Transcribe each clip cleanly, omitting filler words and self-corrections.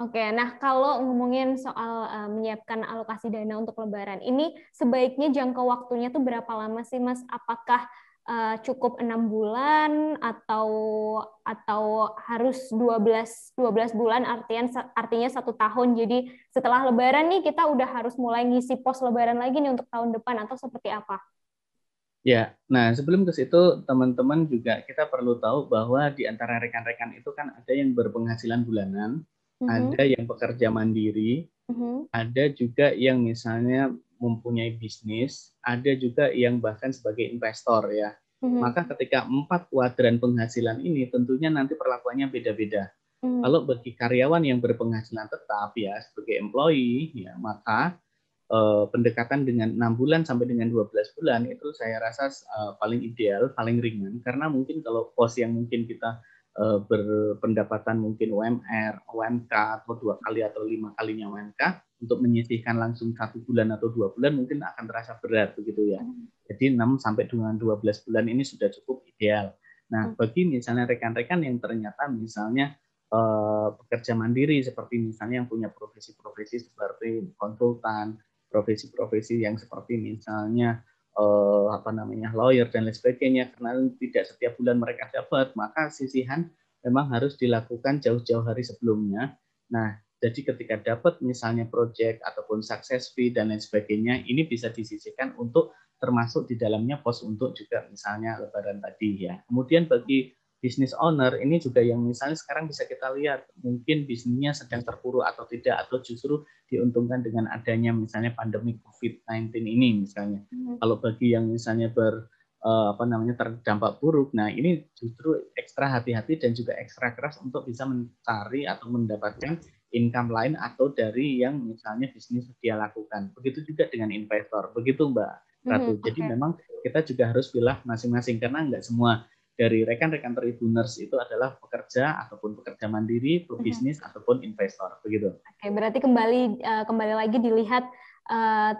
Oke, nah kalau ngomongin soal menyiapkan alokasi dana untuk Lebaran, ini sebaiknya jangka waktunya tuh berapa lama sih, Mas? Apakah cukup 6 bulan atau harus 12 bulan, artinya 1 tahun. Jadi setelah Lebaran nih kita udah harus mulai ngisi pos Lebaran lagi nih untuk tahun depan atau seperti apa? Ya, nah sebelum ke situ teman-teman juga kita perlu tahu bahwa di antara rekan-rekan itu kan ada yang berpenghasilan bulanan, Mhm, ada yang bekerja mandiri, mhm, ada juga yang misalnya mempunyai bisnis, ada juga yang bahkan sebagai investor ya. mhm, Maka ketika 4 kuadran penghasilan ini tentunya nanti perlakuannya beda-beda. mhm, Kalau bagi karyawan yang berpenghasilan tetap ya sebagai employee ya maka pendekatan dengan 6 bulan sampai dengan 12 bulan itu saya rasa paling ideal, paling ringan karena mungkin kalau pos yang mungkin kita berpendapatan mungkin UMR, UMK atau 2 kali atau 5 kalinya UMK untuk menyisihkan langsung 1 bulan atau 2 bulan mungkin akan terasa berat begitu ya. mhm, Jadi 6 sampai dengan 12 bulan ini sudah cukup ideal. Nah, mhm, bagi misalnya rekan-rekan yang ternyata misalnya pekerja mandiri seperti misalnya yang punya profesi-profesi seperti konsultan, profesi-profesi yang seperti misalnya apa namanya lawyer dan lain sebagainya karena tidak setiap bulan mereka dapat maka sisihan memang harus dilakukan jauh-jauh hari sebelumnya. Nah, jadi ketika dapat misalnya project ataupun success fee dan lain sebagainya ini bisa disisihkan untuk termasuk di dalamnya pos untuk juga misalnya lebaran tadi ya. Kemudian bagi business owner ini juga yang misalnya sekarang bisa kita lihat mungkin bisnisnya sedang terpuruk atau tidak atau justru diuntungkan dengan adanya misalnya pandemi COVID-19 ini misalnya. mhm. Kalau bagi yang misalnya apa namanya terdampak buruk, nah ini justru ekstra hati-hati dan juga ekstra keras untuk bisa mencari atau mendapatkan income lain atau dari yang misalnya bisnis dia lakukan. Begitu juga dengan investor. Begitu Mbak Mhm, Ratu. Jadi oke. memang kita juga harus pilih masing-masing karena nggak semua dari rekan-rekan Tribuners itu adalah pekerja ataupun pekerja mandiri, Mhm. pebisnis ataupun investor. Begitu. Oke, berarti kembali lagi dilihat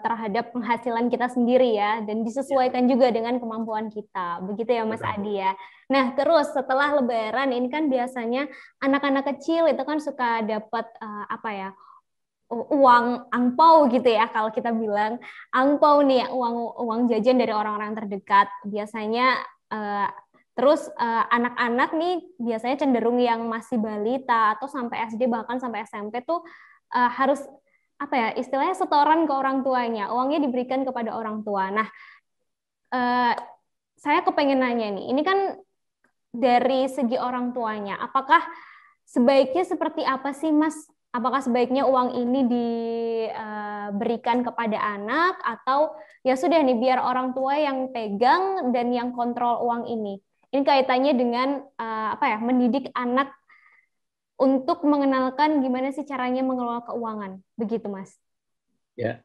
terhadap penghasilan kita sendiri ya, dan Ya, disesuaikan juga dengan kemampuan kita. Begitu ya, Mas betul. Adi ya. Nah, terus setelah Lebaran ini kan biasanya anak-anak kecil itu kan suka dapat apa ya, uang angpau gitu ya, kalau kita bilang angpau nih, uang uang jajan dari orang-orang terdekat. Biasanya eh, terus anak-anak nih biasanya cenderung yang masih balita atau sampai SD bahkan sampai SMP tuh harus apa ya, istilahnya setoran ke orang tuanya, uangnya diberikan kepada orang tua. Nah, eh, saya kepengen nanya nih, ini kan dari segi orang tuanya, apakah sebaiknya seperti apa sih, Mas? Apakah sebaiknya uang ini diberikan kepada anak atau ya sudah nih biar orang tua yang pegang dan yang kontrol uang ini? Ini kaitannya dengan apa ya, mendidik anak untuk mengenalkan gimana sih caranya mengelola keuangan. Begitu, Mas. Ya.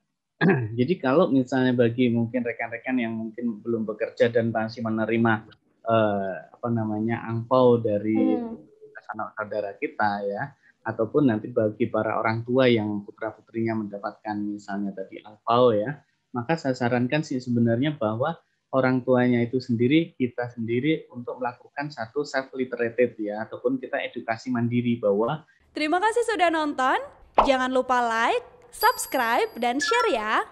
Jadi kalau misalnya bagi mungkin rekan-rekan yang mungkin belum bekerja dan masih menerima apa namanya angpau dari Hmm. sanak saudara kita ya, ataupun nanti bagi para orang tua yang putra putrinya mendapatkan misalnya tadi angpau ya, maka saya sarankan sih sebenarnya bahwa orang tuanya itu sendiri kita sendiri untuk melakukan satu self literated ya, ataupun kita edukasi mandiri bahwa Terima kasih sudah nonton. Jangan lupa like, subscribe, dan share ya.